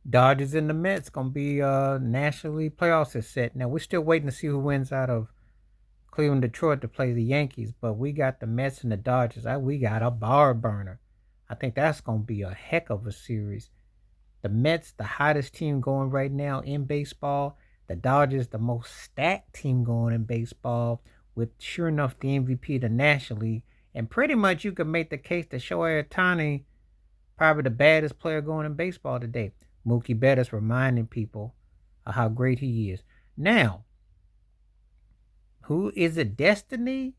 Dodgers and the Mets gonna be nationally playoffs is set. Now we're still waiting to see who wins out of Cleveland, Detroit to play the Yankees, but we got the Mets and the Dodgers. We got a bar burner. I think that's gonna be a heck of a series. The Mets, the hottest team going right now in baseball. The Dodgers, the most stacked team going in baseball, with sure enough the MVP of the National League. And pretty much you could make the case that Shohei Ohtani probably the baddest player going in baseball today. Mookie Betts reminding people of how great he is. Now, who is it? Destiny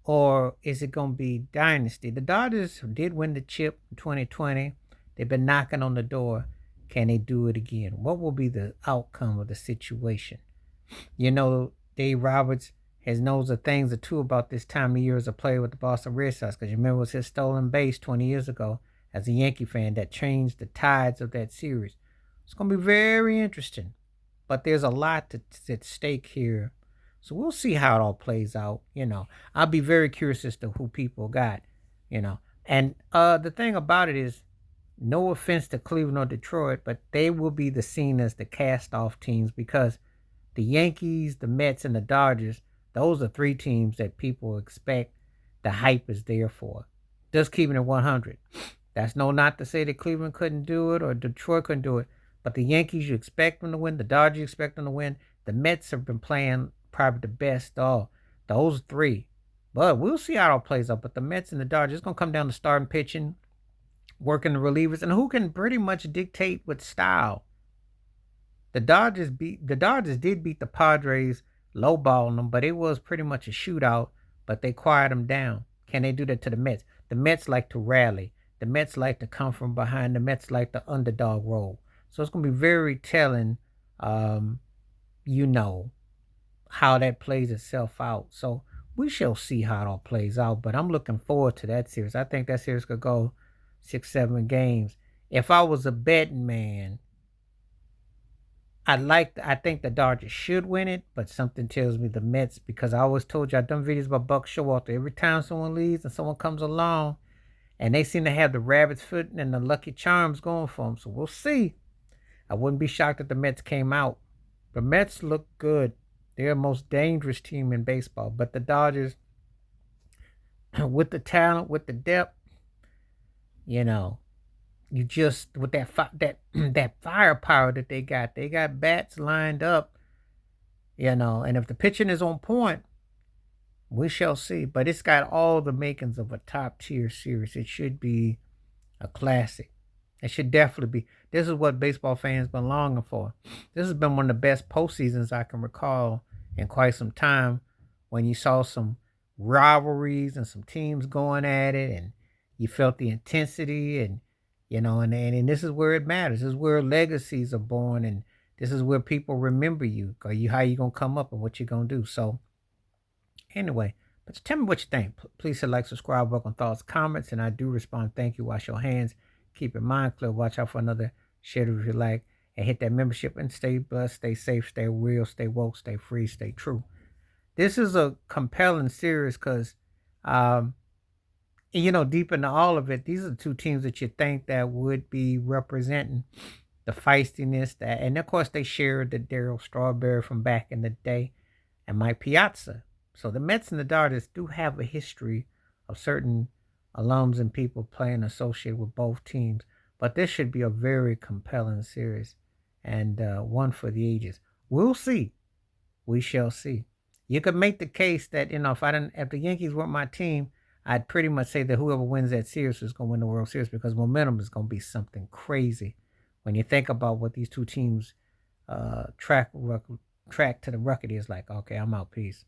or is it going to be dynasty? The Dodgers did win the chip in 2020. They've been knocking on the door. Can they do it again? What will be the outcome of the situation? You know, Dave Roberts has knows a things or two about this time of year as a player with the Boston Red Sox. Because you remember it was his stolen base 20 years ago as a Yankee fan that changed the tides of that series. It's going to be very interesting. But there's a lot that's at stake here. So we'll see how it all plays out. I'll be very curious as to who people got, you know. And the thing about it is, no offense to Cleveland or Detroit, but they will be the seen as the cast off teams because the Yankees, the Mets, and the Dodgers, those are three teams that people expect the hype is there for. Just keeping it 100. That's no not to say that Cleveland couldn't do it or Detroit couldn't do it, but the Yankees, you expect them to win. The Dodgers, you expect them to win. The Mets have been playing probably the best. Those three. But we'll see how it all plays out. But the Mets and the Dodgers, it's going to come down to starting pitching, working the relievers, and who can pretty much dictate with style. The Dodgers did beat the Padres, lowballing them, but it was pretty much a shootout. But they quiet them down. Can they do that to the Mets? The Mets like to rally. The Mets like to come from behind. The Mets like the underdog role. So it's going to be very telling, um, you know, how that plays itself out. So we shall see how it all plays out. But I'm looking forward to that series. I think that series could go 6, 7 games. If I was a betting man, I think the Dodgers should win it, but something tells me the Mets because I always told you I've done videos about Buck Showalter. Every time someone leaves and someone comes along, and they seem to have the rabbit's foot and the lucky charms going for them. So we'll see. I wouldn't be shocked if the Mets came out. The Mets look good. They're the most dangerous team in baseball. But the Dodgers, with the talent, with the depth, you know, you just with that that firepower that they got bats lined up, and if the pitching is on point, we shall see. But it's got all the makings of a top tier series. It should be a classic. It should definitely be. This is what baseball fans been longing for. This has been one of the best postseasons I can recall in quite some time. When you saw some rivalries and some teams going at it, and you felt the intensity, and and this is where it matters. This is where legacies are born, and this is where people remember you. Or you how you gonna come up and what you gonna do. So anyway, but tell me what you think. Please hit like, subscribe, welcome thoughts, comments, and I do respond. Thank you. Wash your hands. Keep your mind clear. Watch out for another share if you like. And hit that membership and stay blessed, stay safe, stay real, stay woke, stay free, stay true. This is a compelling series because, um, deep into all of it, these are the two teams that you think that would be representing the feistiness that, and of course they shared the Daryl Strawberry from back in the day and Mike Piazza. So the Mets and the Dodgers do have a history of certain alums and people playing associated with both teams. But this should be a very compelling series and one for the ages. We'll see. We shall see. You could make the case that if the Yankees weren't my team, I'd pretty much say that whoever wins that series is going to win the World Series because momentum is going to be something crazy. When you think about what these two teams track to the record is like, okay, I'm out. Peace.